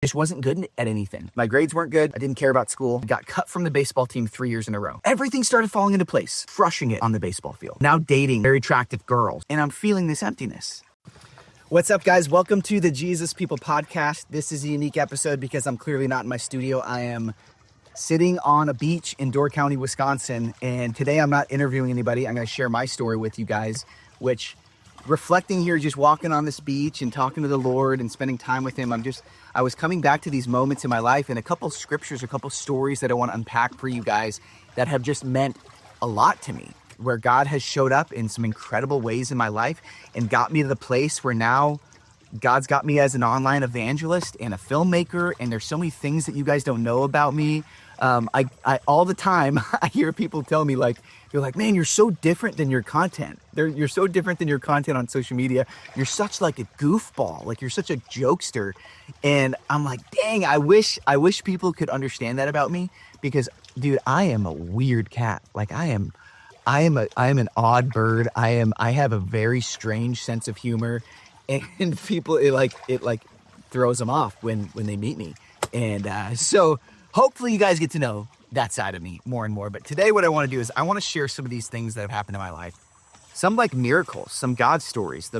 just wasn't good at anything. My grades weren't good. I didn't care about school. I got cut from the baseball team 3 years in a row. Everything started falling into place, crushing it on the baseball field. Now dating very attractive girls, and I'm feeling this emptiness. What's up, guys? Welcome to the Jesus People podcast. This is a unique episode because I'm clearly not in my studio. I am sitting on a beach in Door County, Wisconsin, and today I'm not interviewing anybody. I'm going to share my story with you guys, which reflecting here, just walking on this beach and talking to the Lord and spending time with him. I was coming back to these moments in my life and a couple scriptures, a couple stories that I want to unpack for you guys that have just meant a lot to me, where God has showed up in some incredible ways in my life and got me to the place where now God's got me as an online evangelist and a filmmaker, and there's so many things that you guys don't know about me. I all the time, I hear people tell me, like, you're like, man, you're so different than your content. You're so different than your content on social media. You're such like a goofball, like you're such a jokester. And I'm like, dang, I wish people could understand that about me, because dude, I am a weird cat. Like I am an odd bird. I have a very strange sense of humor, and people, it throws them off when they meet me. And so hopefully you guys get to know that side of me more and more. But today what I want to do is I want to share some of these things that have happened in my life. Some like miracles, some God stories,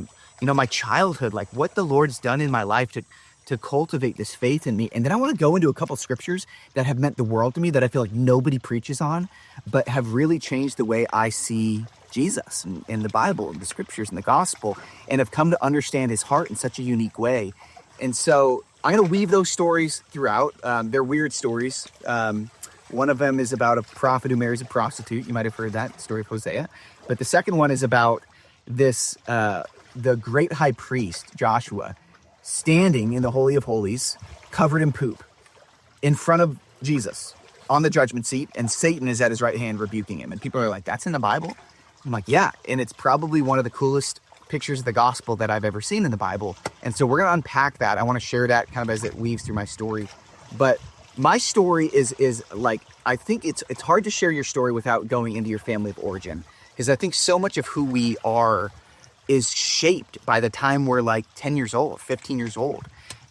my childhood, like what the Lord's done in my life to cultivate this faith in me. And then I want to go into a couple scriptures that have meant the world to me that I feel like nobody preaches on, but have really changed the way I see Jesus and the Bible and the scriptures and the gospel, and have come to understand his heart in such a unique way. And so I'm going to weave those stories throughout. They're weird stories. One of them is about a prophet who marries a prostitute. You might have heard that story of Hosea. But the second one is about the great high priest, Joshua, standing in the Holy of Holies, covered in poop, in front of Jesus on the judgment seat, and Satan is at his right hand rebuking him. And people are like, that's in the Bible? I'm like, yeah. And it's probably one of the coolest pictures of the gospel that I've ever seen in the Bible. And so we're going to unpack that. I want to share that kind of as it weaves through my story. But my story is like, I think it's hard to share your story without going into your family of origin, because I think so much of who we are is shaped by the time we're like 10 years old, 15 years old.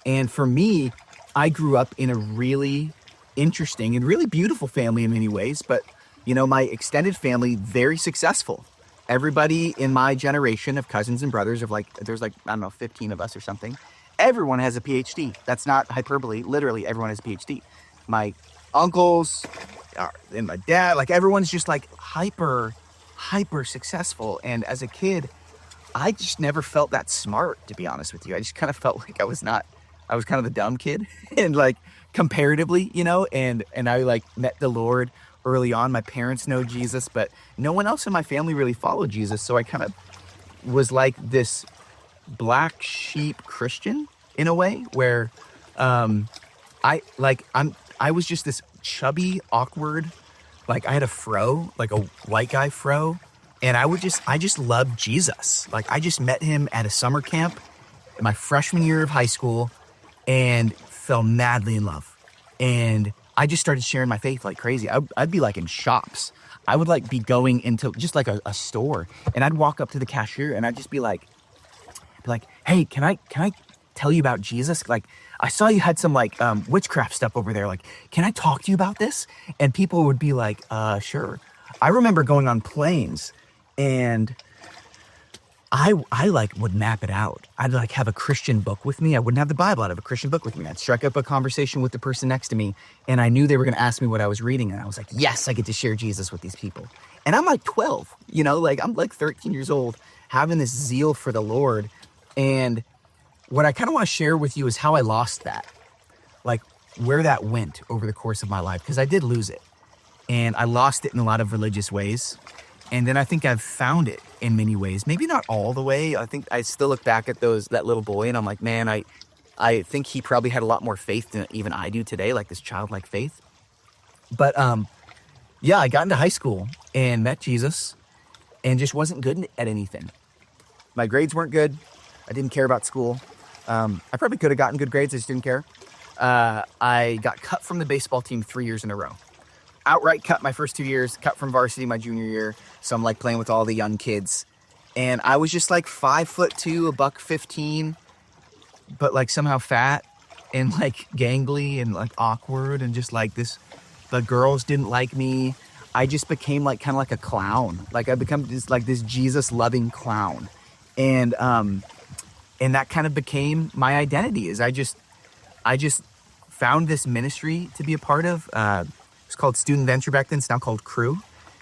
And for me, I grew up in a really interesting and really beautiful family in many ways, but my extended family, very successful. Everybody in my generation of cousins and brothers there's 15 of us or something. Everyone has a PhD. That's not hyperbole. Literally, everyone has a PhD. My uncles and my dad, everyone's just hyper successful. And as a kid, I just never felt that smart, to be honest with you. I just kind of felt like I was kind of the dumb kid and comparatively, and I met the Lord early on. My parents know Jesus, but no one else in my family really followed Jesus. So I kind of was like this black sheep Christian in a way, where I was just this chubby, awkward, I had a fro, like a white guy fro, and I just loved Jesus. I just met him at a summer camp in my freshman year of high school and fell madly in love. And I just started sharing my faith like crazy. I'd be in shops. I would be going into just a store, and I'd walk up to the cashier and I'd just be like, hey, can I tell you about Jesus? I saw you had some witchcraft stuff over there. Can I talk to you about this? And people would be like, sure. I remember going on planes, and I would map it out. I'd have a Christian book with me. I wouldn't have the Bible. I'd have a Christian book with me. I'd strike up a conversation with the person next to me, and I knew they were going to ask me what I was reading, and I was like, yes, I get to share Jesus with these people. And I'm 12, I'm 13 years old, having this zeal for the Lord. And what I kind of want to share with you is how I lost that, where that went over the course of my life, because I did lose it, and I lost it in a lot of religious ways. And then I think I've found it in many ways, maybe not all the way. I think I still look back at that little boy, and I'm like, man, I think he probably had a lot more faith than even I do today, this childlike faith. But yeah, I got into high school and met Jesus and just wasn't good at anything. My grades weren't good. I didn't care about school. I probably could have gotten good grades. I just didn't care. I got cut from the baseball team 3 years in a row. Outright cut my first 2 years, cut from varsity my junior year. So I'm playing with all the young kids. And I was just 5'2", $115, but somehow fat. and like gangly and like awkward and just like this. The girls didn't like me. I just became like kind of like a clown. Like I become this Jesus loving clown. And that kind of became my identity. Is I just found this ministry to be a part of. It's called Student Venture back then. It's now called Crew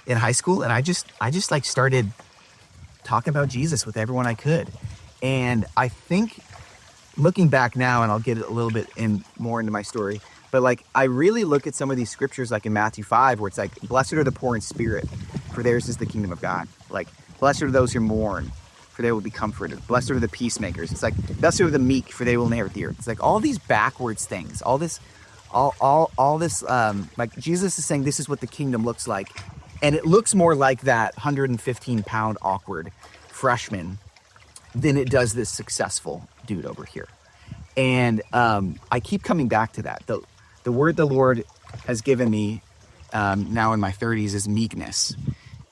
in high school. And I just like started talking about Jesus with everyone I could. And I think looking back now, and I'll get a little bit more into my story, but like I really look at some of these scriptures like in Matthew 5, where it's like, blessed are the poor in spirit, for theirs is the kingdom of God. Like, blessed are those who mourn, for they will be comforted. Blessed are the peacemakers. It's like, blessed are the meek, for they will inherit the earth. It's like all these backwards things, all this, like Jesus is saying, this is what the kingdom looks like. And it looks more like that 115-pound awkward freshman than it does this successful dude over here. And I keep coming back to that. The word the Lord has given me now in my 30s is meekness.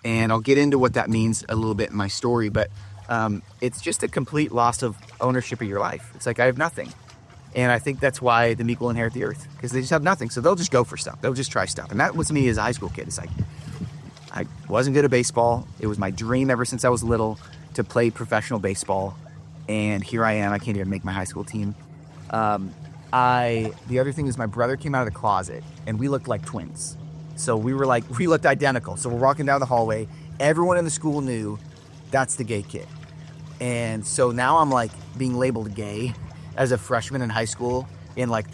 And I'll get into what that means a little bit in my story, but it's just a complete loss of ownership of your life. It's like I have nothing. And I think that's why the meek will inherit the earth, because they just have nothing. So they'll just go for stuff. They'll just try stuff. And that was me as a high school kid. It's like, I wasn't good at baseball. It was my dream ever since I was little to play professional baseball. And here I am. I can't even make my high school team. The other thing is my brother came out of the closet and we looked like twins. So we looked identical. So we're walking down the hallway. Everyone in the school knew that's the gay kid. And so now I'm like being labeled gay as a freshman in high school in like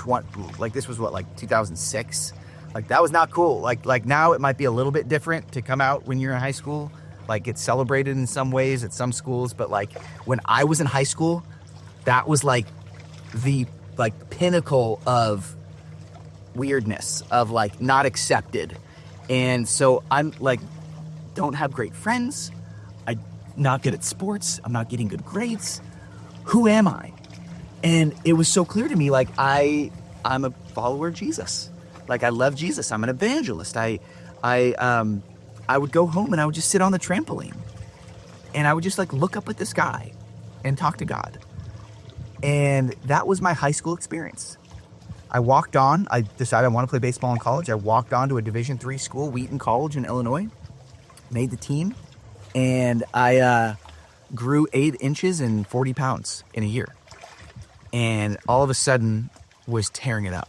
this was what, like 2006. Like that was not cool. Like now it might be a little bit different to come out when you're in high school. Like it's celebrated in some ways at some schools, but like when I was in high school, that was like the pinnacle of weirdness, of like not accepted. And so I'm like, don't have great friends. I'm not good at sports. I'm not getting good grades. Who am I? And it was so clear to me, like I'm a follower of Jesus. Like I love Jesus. I'm an evangelist. I would go home and I would just sit on the trampoline and I would just like look up at the sky and talk to God. And that was my high school experience. I decided I want to play baseball in college. I walked on to a Division III school, Wheaton College in Illinois, made the team, and I grew 8 inches and 40 pounds in a year. And all of a sudden was tearing it up.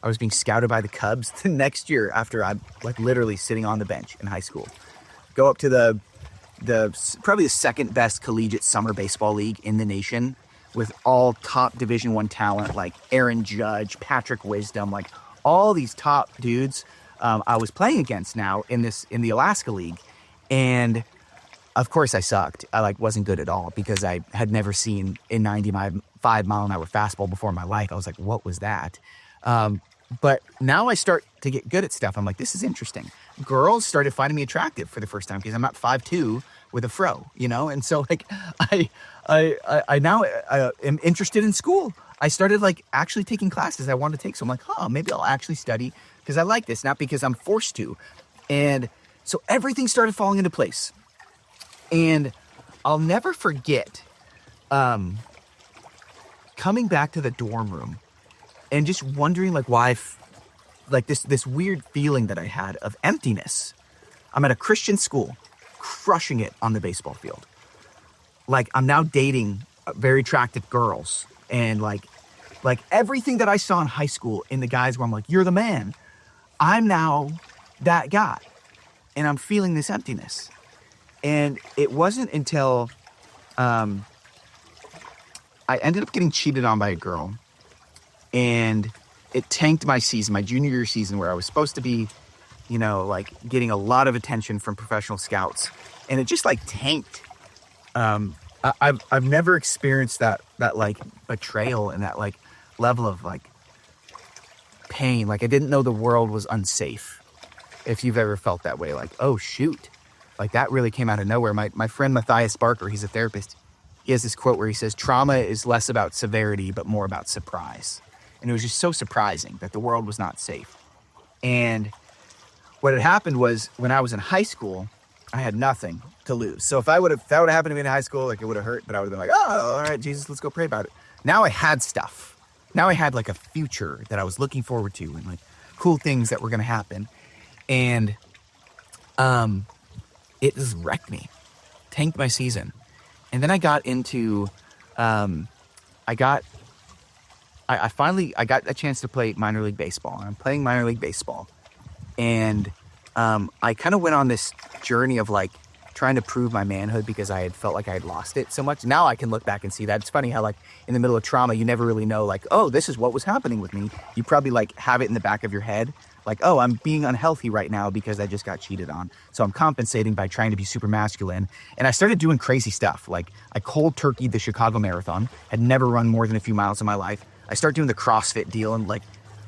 I was being scouted by the Cubs the next year after I'm like literally sitting on the bench in high school. Go up to the probably the second best collegiate summer baseball league in the nation with all top Division I talent like Aaron Judge, Patrick Wisdom, like all these top dudes I was playing against now in the Alaska League. And of course I sucked. I like wasn't good at all because I had never seen a 95 mile an hour fastball before in my life. I was like, what was that? But now I start to get good at stuff. I'm like, this is interesting. Girls started finding me attractive for the first time because I'm not 5'2" with a fro, you know? And so like I now am interested in school. I started like actually taking classes I wanted to take. So I'm like, maybe I'll actually study because I like this, not because I'm forced to. And so everything started falling into place. And I'll never forget coming back to the dorm room and just wondering like why, like this weird feeling that I had of emptiness. I'm at a Christian school, crushing it on the baseball field. Like I'm now dating very attractive girls, and like everything that I saw in high school in the guys where I'm like, you're the man. I'm now that guy, and I'm feeling this emptiness. And it wasn't until I ended up getting cheated on by a girl. And it tanked my season, my junior year season, where I was supposed to be, you know, like getting a lot of attention from professional scouts. And it just like tanked. I've never experienced that like betrayal and that like level of like pain. Like I didn't know the world was unsafe. If you've ever felt that way, like, oh shoot, like that really came out of nowhere. My friend Matthias Barker, he's a therapist. He has this quote where he says, trauma is less about severity, but more about surprise. And it was just so surprising that the world was not safe. And what had happened was when I was in high school, I had nothing to lose. So if that would have happened to me in high school, like it would have hurt, but I would have been like, oh, all right, Jesus, let's go pray about it. Now I had stuff. now I had like a future that I was looking forward to and like cool things that were going to happen. And it just wrecked me, tanked my season. And then I got into, I got a chance to play minor league baseball. I'm playing minor league baseball. And I kind of went on this journey of like trying to prove my manhood because I had felt like I had lost it so much. Now I can look back and see that. It's funny how like in the middle of trauma, you never really know like, oh, this is what was happening with me. You probably like have it in the back of your head. Like, oh, I'm being unhealthy right now because I just got cheated on. So I'm compensating by trying to be super masculine. And I started doing crazy stuff. Like I cold turkeyed the Chicago Marathon, had never run more than a few miles in my life. I started doing the CrossFit deal and like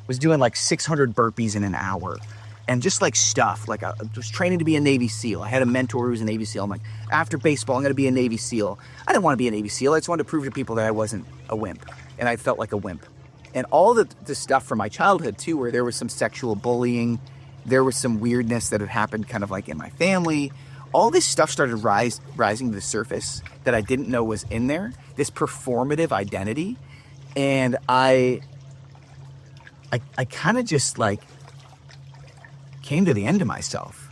was doing like 600 burpees in an hour and just like stuff. Like I was training to be a Navy SEAL. I had a mentor who was a Navy SEAL. I'm like, after baseball, I'm going to be a Navy SEAL. I didn't want to be a Navy SEAL. I just wanted to prove to people that I wasn't a wimp. And I felt like a wimp. And all the stuff from my childhood too, where there was some sexual bullying, there was some weirdness that had happened kind of like in my family. All this stuff started rising to the surface that I didn't know was in there, this performative identity. And I kind of just like came to the end of myself.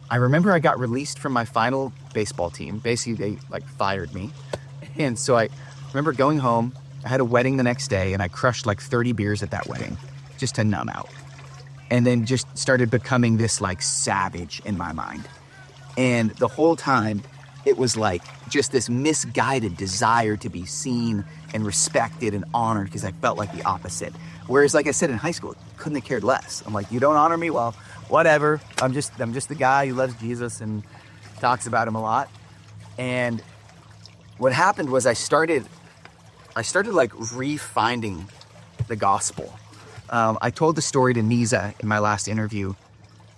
I remember I got released from my final baseball team. Basically, they like fired me. And so I remember going home. I had a wedding the next day and I crushed like 30 beers at that wedding just to numb out. And then just started becoming this like savage in my mind. And the whole time it was like just this misguided desire to be seen and respected and honored because I felt like the opposite. Whereas like I said in high school, couldn't have cared less. I'm like, you don't honor me? Well, whatever. I'm just the guy who loves Jesus and talks about him a lot. And what happened was I started like refinding the gospel. I told the story to Nisa in my last interview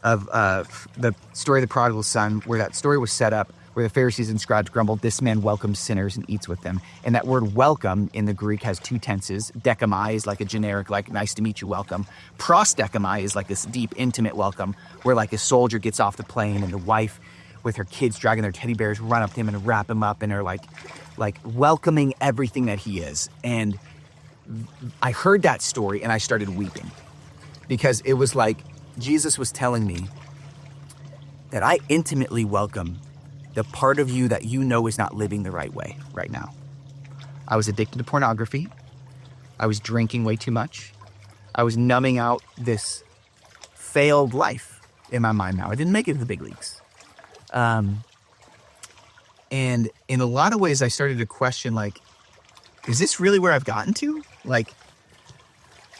of the story of the prodigal son, where that story was set up, where the Pharisees and scribes grumbled, this man welcomes sinners and eats with them. And that word welcome in the Greek has two tenses. Dekamai is like a generic, like nice to meet you welcome. Prosdekamai is like this deep, intimate welcome, where like a soldier gets off the plane and the wife with her kids dragging their teddy bears run up to him and wrap him up and are like welcoming everything that he is. And I heard that story and I started weeping because it was like Jesus was telling me that I intimately welcome the part of you that you know is not living the right way right now. I was addicted to pornography. I was drinking way too much. I was numbing out this failed life in my mind now. I didn't make it to the big leagues. And in a lot of ways, I started to question, like, is this really where I've gotten to? Like,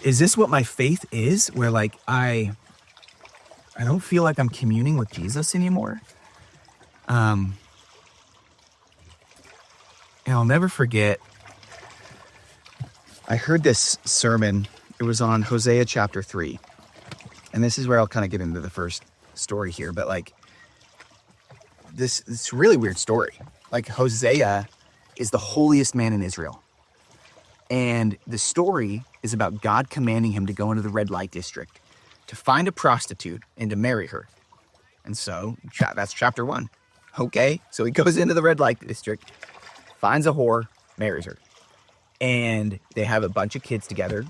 is this what my faith is? Where, like, I don't feel like I'm communing with Jesus anymore. And I'll never forget, I heard this sermon. It was on Hosea chapter 3. And this is where I'll kind of get into the first story here. But, like, this really weird story. Like, Hosea is the holiest man in Israel. And the story is about God commanding him to go into the red light district to find a prostitute and to marry her. And so that's chapter 1. Okay, so he goes into the red light district, finds a whore, marries her. And they have a bunch of kids together.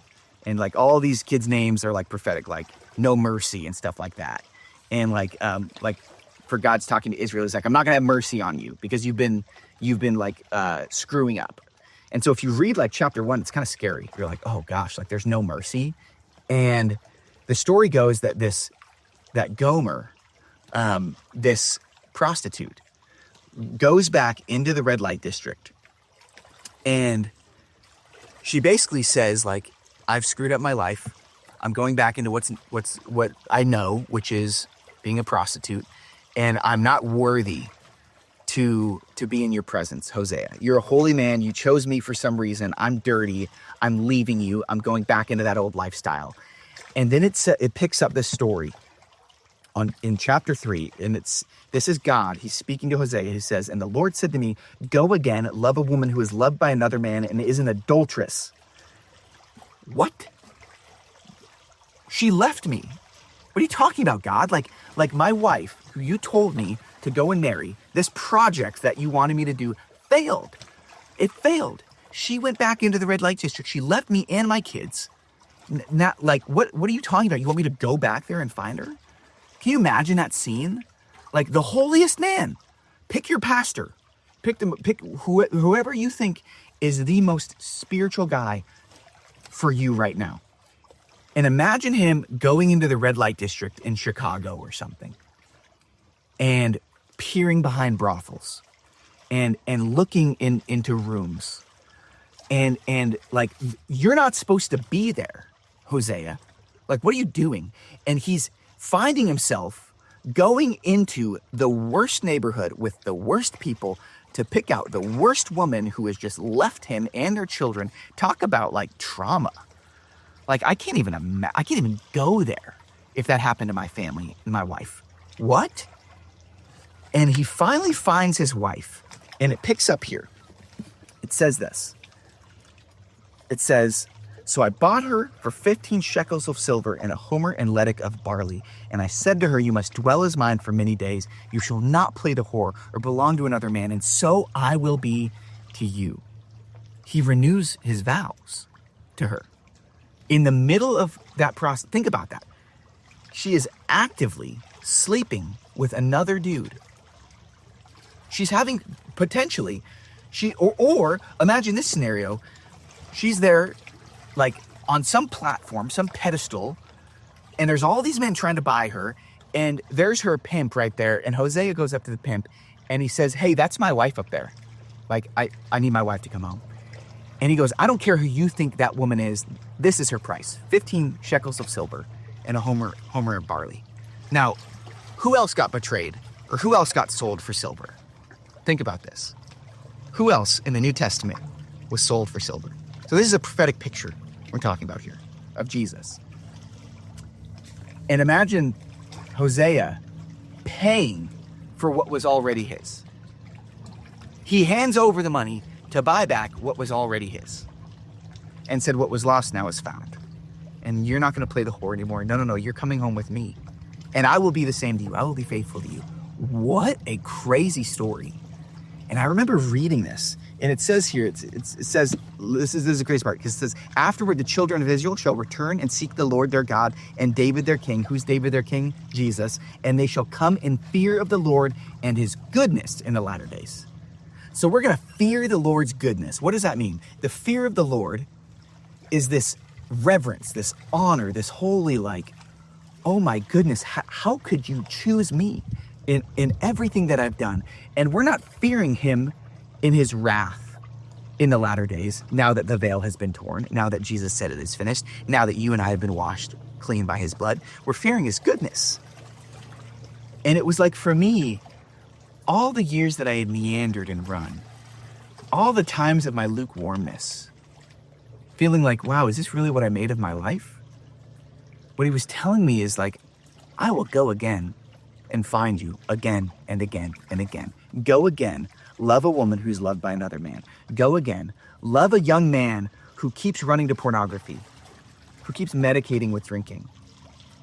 And like all these kids' names are like prophetic, like no mercy and stuff like that. And like for God's talking to Israel, he's like, I'm not gonna have mercy on you because you've been like screwing up. And so if you read like chapter 1, it's kind of scary. You're like, oh gosh, like there's no mercy. And the story goes that Gomer, this prostitute, goes back into the red light district. And she basically says, like, I've screwed up my life. I'm going back into what I know, which is being a prostitute. And I'm not worthy to be in your presence, Hosea. You're a holy man. You chose me for some reason. I'm dirty. I'm leaving you. I'm going back into that old lifestyle. And then it picks up this story in chapter 3. And this is God. He's speaking to Hosea. He says, and the Lord said to me, go again, love a woman who is loved by another man and is an adulteress. What? She left me. What are you talking about, God? Like my wife, who you told me to go and marry, this project that you wanted me to do failed. It failed. She went back into the red light district. She left me and my kids. Not like, what are you talking about? You want me to go back there and find her? Can you imagine that scene? Like the holiest man. Pick your pastor. Pick whoever you think is the most spiritual guy for you right now. And imagine him going into the red light district in Chicago or something and peering behind brothels and looking into rooms. And like, you're not supposed to be there, Hosea. Like, what are you doing? And he's finding himself going into the worst neighborhood with the worst people to pick out the worst woman who has just left him and their children. Talk about like trauma. Like, I can't even go there if that happened to my family and my wife. What? And he finally finds his wife, and it picks up here. It says this. It says, so I bought her for 15 shekels of silver and a homer and letic of barley. And I said to her, you must dwell as mine for many days. You shall not play the whore or belong to another man. And so I will be to you. He renews his vows to her. In the middle of that process, think about that. She is actively sleeping with another dude. She's having potentially, or imagine this scenario. She's there like on some platform, some pedestal, and there's all these men trying to buy her, and there's her pimp right there, and Hosea goes up to the pimp, and he says, hey, that's my wife up there. Like, I need my wife to come home. And he goes, I don't care who you think that woman is, this is her price, 15 shekels of silver and a homer of barley. Now, who else got betrayed, or who else got sold for silver? Think about this. Who else in the New Testament was sold for silver? So this is a prophetic picture we're talking about here of Jesus. And imagine Hosea paying for what was already his. He hands over the money to buy back what was already his and said, what was lost now is found. And you're not going to play the whore anymore. No, you're coming home with me. And I will be the same to you. I will be faithful to you. What a crazy story. And I remember reading this. And it says here, it says, this is the crazy part, because it says, afterward the children of Israel shall return and seek the Lord their God and David their king. Who's David their king? Jesus. And they shall come in fear of the Lord and his goodness in the latter days. So we're going to fear the Lord's goodness. What does that mean? The fear of the Lord is this reverence, this honor, this holy, like, oh my goodness, how could you choose me in everything that I've done? And we're not fearing him in his wrath in the latter days, now that the veil has been torn, now that Jesus said it is finished, now that you and I have been washed clean by his blood, we're fearing his goodness. And it was like, for me, all the years that I had meandered and run, all the times of my lukewarmness, feeling like, wow, is this really what I made of my life? What he was telling me is like, I will go again and find you again and again and again. Go again. Love a woman who's loved by another man. Go again. Love a young man who keeps running to pornography, who keeps medicating with drinking.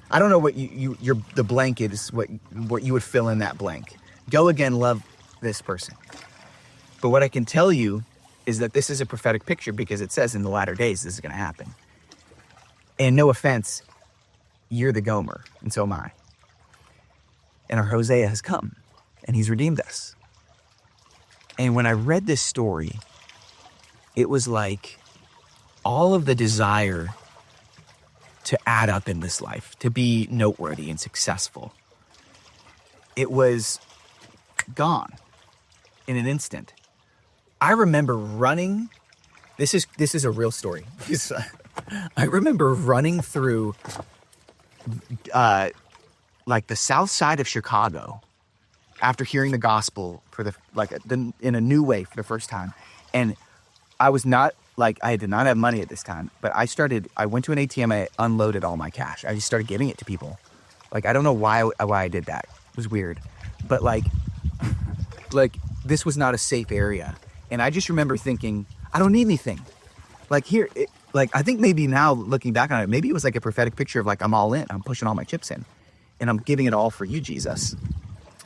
I don't know what the blank is, what you would fill in that blank. Go again, love this person. But what I can tell you is that this is a prophetic picture, because it says in the latter days this is going to happen. And no offense, you're the Gomer, and so am I. And our Hosea has come, and he's redeemed us. And when I read this story, it was like all of the desire to add up in this life, to be noteworthy and successful, it was gone in an instant. I remember running. This is a real story. I remember running through like the south side of Chicago after hearing the gospel in a new way for the first time. And I was not I did not have money at this time, but I went to an ATM, I unloaded all my cash. I just started giving it to people. I don't know why I did that. It was weird. But this was not a safe area. And I just remember thinking, I don't need anything. I think maybe now looking back on it, maybe it was like a prophetic picture of I'm all in. I'm pushing all my chips in and I'm giving it all for you, Jesus.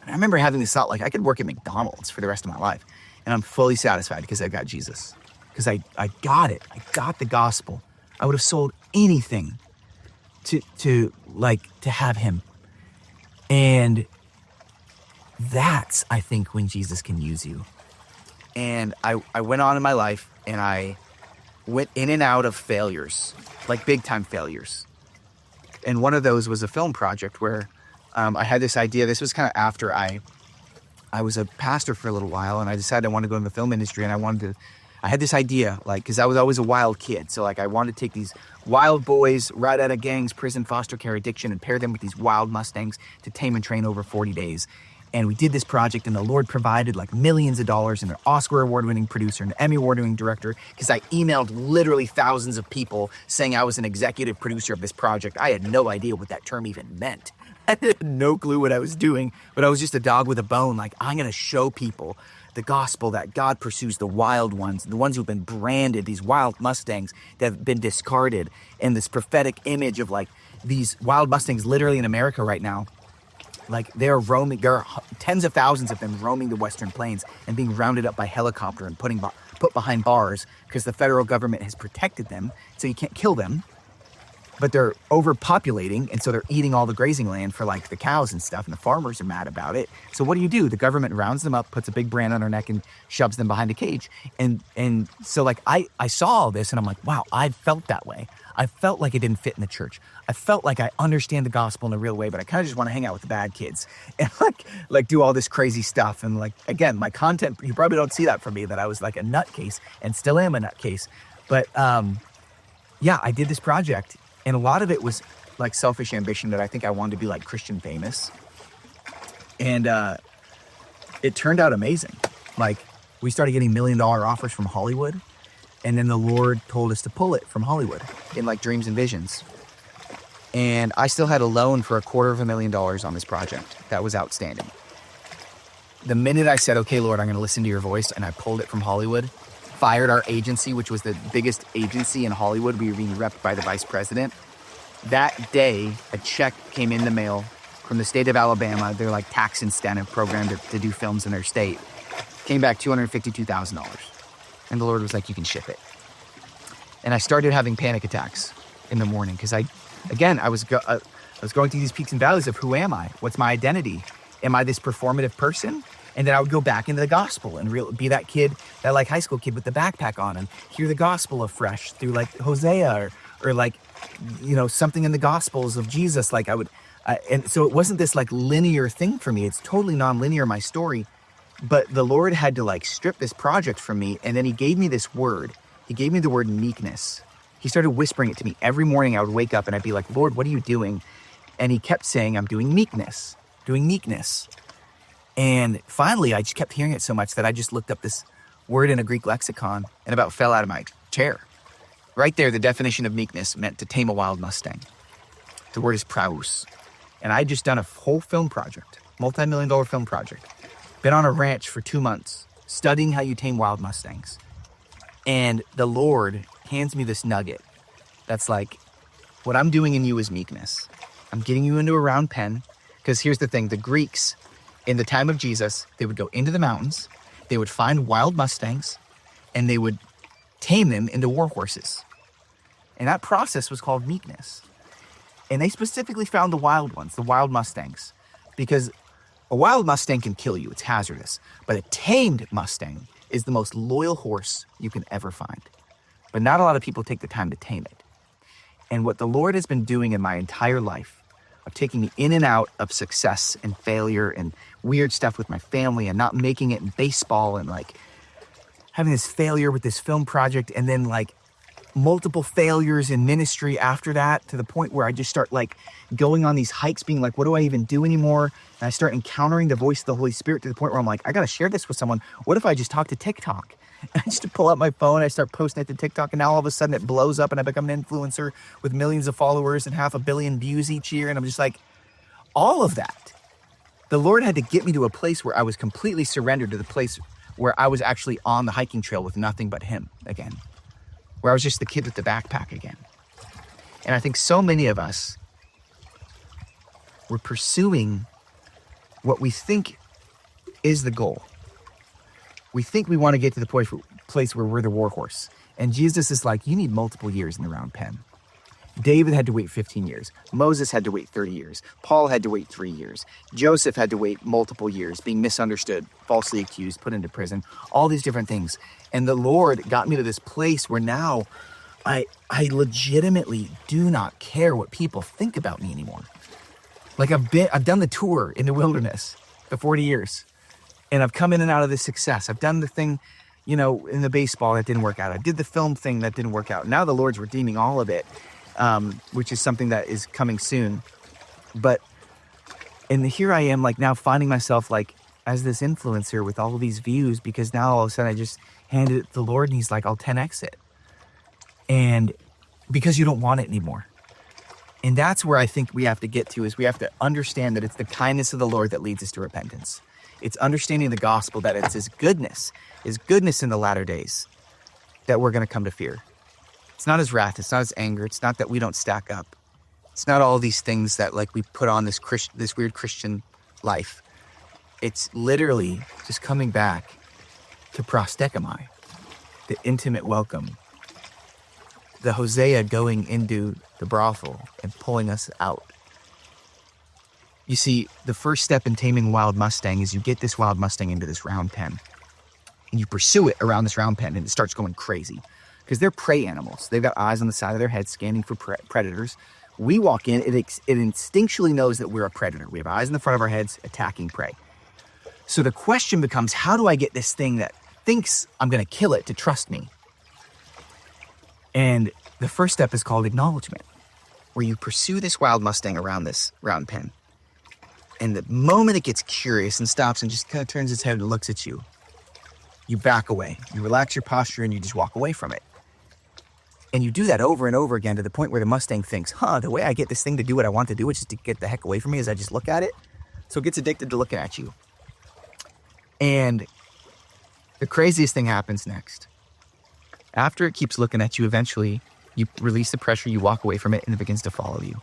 And I remember having this thought, I could work at McDonald's for the rest of my life and I'm fully satisfied because I've got Jesus. because I got it. I got the gospel. I would have sold anything to have him. And that's, I think, when Jesus can use you. And I went on in my life, and I went in and out of failures, like big time failures. And one of those was a film project where I had this idea. This was kind of after I was a pastor for a little while, and I decided I wanted to go in the film industry, and I had this idea, like, because I was always a wild kid. So, like, I wanted to take these wild boys right out of gangs, prison, foster care, addiction, and pair them with these wild Mustangs to tame and train over 40 days. And we did this project, and the Lord provided like millions of dollars, and an Oscar award-winning producer, and an Emmy award-winning director, because I emailed literally thousands of people saying I was an executive producer of this project. I had no idea what that term even meant. I had no clue what I was doing, but I was just a dog with a bone. Like, I'm going to show people the gospel that God pursues the wild ones, the ones who've been branded, these wild Mustangs that have been discarded, and this prophetic image of like these wild Mustangs literally in America right now. Like, they're roaming, there are tens of thousands of them roaming the Western Plains and being rounded up by helicopter and put behind bars because the federal government has protected them, so you can't kill them. But they're overpopulating, and so they're eating all the grazing land for like the cows and stuff, and the farmers are mad about it. So what do? The government rounds them up, puts a big brand on their neck, and shoves them behind a cage. And so like I saw all this, and I'm like, wow, I felt that way. I felt like it didn't fit in the church. I felt like I understand the gospel in a real way, but I kind of just want to hang out with the bad kids and like do all this crazy stuff. And like, again, my content, you probably don't see that from me, that I was like a nutcase and still am a nutcase. But yeah, I did this project, and a lot of it was like selfish ambition that I think I wanted to be like Christian famous. And it turned out amazing. Like, we started getting $1 million offers from Hollywood. And then the Lord told us to pull it from Hollywood in like dreams and visions. And I still had a loan for $250,000 on this project. That was outstanding. The minute I said, okay, Lord, I'm going to listen to your voice, and I pulled it from Hollywood, fired our agency, which was the biggest agency in Hollywood. We were being repped by the vice president. That day, a check came in the mail from the state of Alabama. They're like tax incentive program to do films in their state. Came back $252,000. And the Lord was like, you can ship it. And I started having panic attacks in the morning because I was going through these peaks and valleys of who am I? What's my identity? Am I this performative person? And then I would go back into the gospel and be that kid, that like high school kid with the backpack on, and hear the gospel afresh through like Hosea or like, you know, something in the gospels of Jesus. Like and so it wasn't this like linear thing for me. It's totally non-linear, my story. But the Lord had to like strip this project from me, and then he gave me this word. He gave me the word meekness. He started whispering it to me. Every morning I would wake up and I'd be like, Lord, what are you doing? And he kept saying, I'm doing meekness, doing meekness. And finally, I just kept hearing it so much that I just looked up this word in a Greek lexicon and about fell out of my chair. Right there, the definition of meekness meant to tame a wild Mustang. The word is praus. And I'd just done a whole film project, multi-million-dollar film project. Been on a ranch for 2 months, studying how you tame wild Mustangs. And the Lord hands me this nugget that's like, what I'm doing in you is meekness. I'm getting you into a round pen. Because here's the thing, the Greeks, in the time of Jesus, they would go into the mountains, they would find wild Mustangs, and they would tame them into war horses. And that process was called meekness. And they specifically found the wild ones, the wild Mustangs, because a wild Mustang can kill you. It's hazardous. But a tamed Mustang is the most loyal horse you can ever find. But not a lot of people take the time to tame it. And what the Lord has been doing in my entire life, of taking me in and out of success and failure and weird stuff with my family and not making it in baseball and like having this failure with this film project and then like multiple failures in ministry after that, to the point where I just start like going on these hikes being like, what do I even do anymore? And I start encountering the voice of the Holy Spirit to the point where I'm like, I got to share this with someone. What if I just talk to TikTok? And I just pull out my phone, I start posting it to TikTok, and now all of a sudden it blows up and I become an influencer with millions of followers and 500 million views each year. And I'm just like, all of that. The Lord had to get me to a place where I was completely surrendered, to the place where I was actually on the hiking trail with nothing but him again, where I was just the kid with the backpack again. And I think so many of us were pursuing what we think is the goal. We think we want to get to the place where we're the war horse. And Jesus is like, you need multiple years in the round pen. David had to wait 15 years. Moses had to wait 30 years. Paul had to wait 3 years. Joseph had to wait multiple years, being misunderstood, falsely accused, put into prison, all these different things. And the Lord got me to this place where now I legitimately do not care what people think about me anymore. Like I've done the tour in the wilderness, the 40 years, and I've come in and out of this success. I've done the thing, in the baseball that didn't work out. I did the film thing that didn't work out. Now the Lord's redeeming all of it. Which is something that is coming soon. And here I am, like now finding myself like as this influencer with all of these views, because now all of a sudden I just handed it to the Lord and he's like, I'll 10x it. And because you don't want it anymore. And that's where I think we have to get to, is we have to understand that it's the kindness of the Lord that leads us to repentance. It's understanding the gospel, that it's his goodness in the latter days that we're going to come to fear. It's not his wrath. It's not his anger. It's not that we don't stack up. It's not all these things that like we put on this weird Christian life. It's literally just coming back to prostekimai, the intimate welcome, the Hosea going into the brothel and pulling us out. You see, the first step in taming Wild Mustang is you get this Wild Mustang into this round pen and you pursue it around this round pen and it starts going crazy. Because they're prey animals. They've got eyes on the side of their head scanning for predators. We walk in, it instinctually knows that we're a predator. We have eyes in the front of our heads attacking prey. So the question becomes, how do I get this thing that thinks I'm going to kill it to trust me? And the first step is called acknowledgement, where you pursue this Wild Mustang around this round pen. And the moment it gets curious and stops and just kind of turns its head and looks at you, you back away. You relax your posture and you just walk away from it. And you do that over and over again to the point where the Mustang thinks, the way I get this thing to do what I want to do, which is to get the heck away from me, is I just look at it. So it gets addicted to looking at you. And the craziest thing happens next. After it keeps looking at you, eventually you release the pressure, you walk away from it, and it begins to follow you.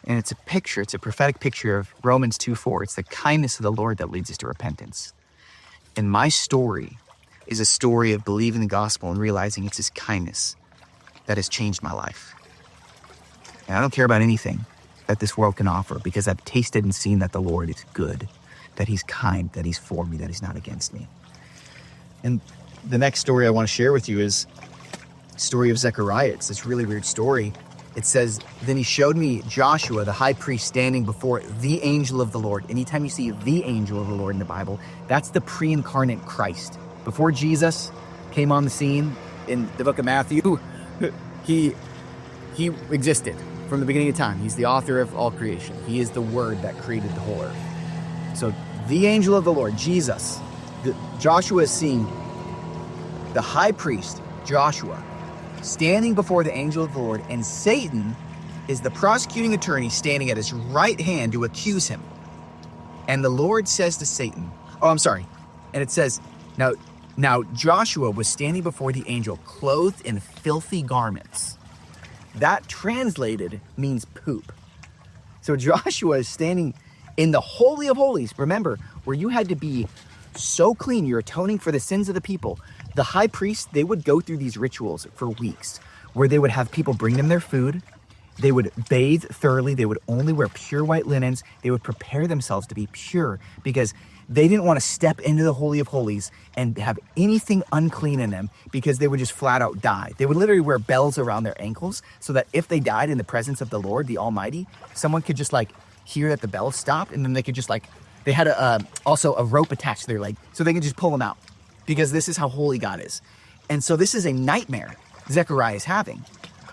And it's a prophetic picture of Romans 2:4. It's the kindness of the Lord that leads us to repentance. And my story is a story of believing the gospel and realizing it's his kindness that has changed my life. And I don't care about anything that this world can offer, because I've tasted and seen that the Lord is good, that he's kind, that he's for me, that he's not against me. And the next story I want to share with you is the story of Zechariah. It's this really weird story. It says, then he showed me Joshua, the high priest, standing before the angel of the Lord. Anytime you see the angel of the Lord in the Bible, that's the pre-incarnate Christ. Before Jesus came on the scene in the book of Matthew, he existed from the beginning of time. He's the author of all creation. He is the word that created the whole earth. So the angel of the Lord, Jesus, Joshua is seeing the high priest, Joshua, standing before the angel of the Lord, and Satan is the prosecuting attorney standing at his right hand to accuse him. And the Lord says to Satan, and it says, now Joshua was standing before the angel clothed in filthy garments. That translated means poop. So Joshua is standing in the Holy of Holies, remember, where you had to be so clean, you're atoning for the sins of the people. The high priest, they would go through these rituals for weeks where they would have people bring them their food. They would bathe thoroughly. They would only wear pure white linens. They would prepare themselves to be pure because they didn't want to step into the Holy of Holies and have anything unclean in them, because they would just flat out die. They would literally wear bells around their ankles so that if they died in the presence of the Lord, the Almighty, someone could just hear that the bell stopped, and then they could just they had also a rope attached to their leg so they could just pull them out, because this is how holy God is. And so this is a nightmare Zechariah is having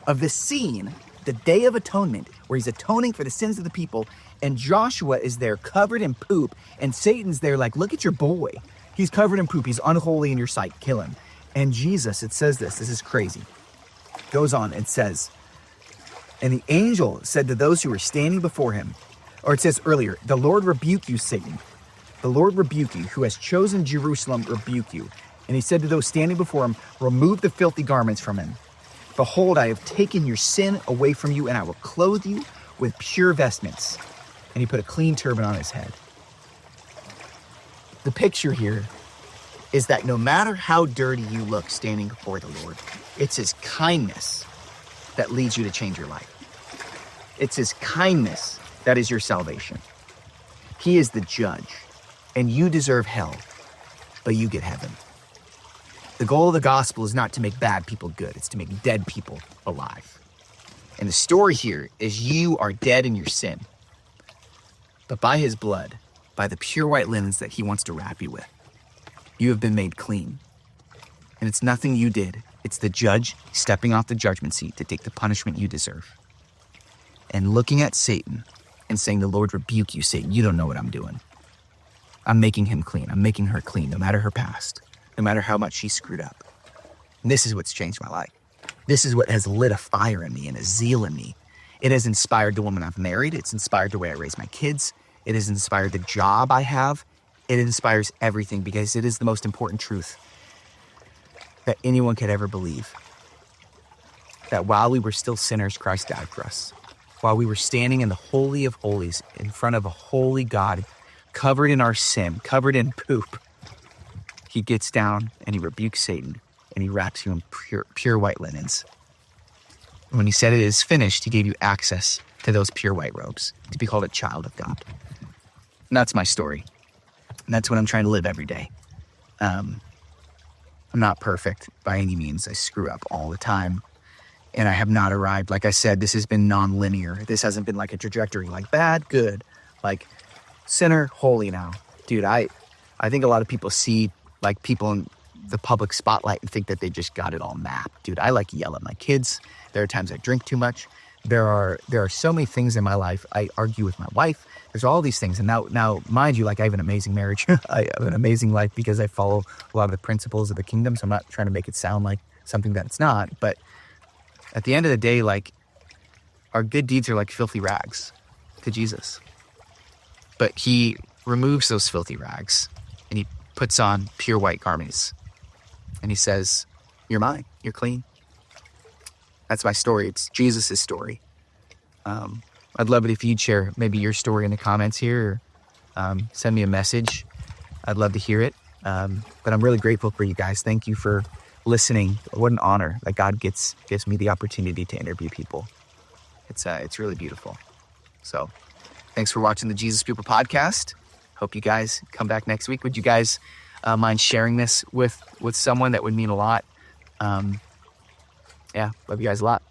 of this scene, the Day of Atonement, where he's atoning for the sins of the people, and Joshua is there covered in poop, and Satan's there look at your boy. He's covered in poop. He's unholy in your sight. Kill him. And Jesus, it says this is crazy. Goes on, it says, and the angel said to those who were standing before him, or it says earlier, the Lord rebuke you, Satan. The Lord rebuke you, who has chosen Jerusalem, rebuke you. And he said to those standing before him, remove the filthy garments from him. Behold, I have taken your sin away from you, and I will clothe you with pure vestments. And he put a clean turban on his head. The picture here is that no matter how dirty you look standing before the Lord, it's his kindness that leads you to change your life. It's his kindness that is your salvation. He is the judge, and you deserve hell, but you get heaven. The goal of the gospel is not to make bad people good. It's to make dead people alive. And the story here is you are dead in your sin, but by his blood, by the pure white linens that he wants to wrap you with, you have been made clean. And it's nothing you did. It's the judge stepping off the judgment seat to take the punishment you deserve. And looking at Satan and saying, the Lord rebuke you, Satan. You don't know what I'm doing. I'm making him clean. I'm making her clean, no matter her past, no matter how much she screwed up. And this is what's changed my life. This is what has lit a fire in me and a zeal in me. It has inspired the woman I've married. It's inspired the way I raise my kids. It has inspired the job I have. It inspires everything because it is the most important truth that anyone could ever believe. That while we were still sinners, Christ died for us. While we were standing in the Holy of Holies in front of a holy God, covered in our sin, covered in poop, he gets down and he rebukes Satan and he wraps you in pure white linens. And when he said it is finished, he gave you access to those pure white robes to be called a child of God. And that's my story. And that's what I'm trying to live every day. I'm not perfect by any means. I screw up all the time. And I have not arrived. Like I said, this has been non-linear. This hasn't been like a trajectory, like bad, good, like sinner, holy now. Dude, I think a lot of people see like people in the public spotlight and think that they just got it all mapped. Dude, I like yell at my kids. There are times I drink too much. There are so many things in my life. I argue with my wife. There's all these things. And now, mind you, like I have an amazing marriage. I have an amazing life because I follow a lot of the principles of the kingdom. So I'm not trying to make it sound like something that it's not. But at the end of the day, like our good deeds are like filthy rags to Jesus. But he removes those filthy rags and he puts on pure white garments. And he says, you're mine. You're clean. That's my story. It's Jesus' story. I'd love it if you'd share maybe your story in the comments here or send me a message. I'd love to hear it. But I'm really grateful for you guys. Thank you for listening. What an honor that God gives me the opportunity to interview people. It's really beautiful. So thanks for watching the Jesus People podcast. Hope you guys come back next week. Would you guys mind sharing this with someone? That would mean a lot. Yeah, love you guys a lot.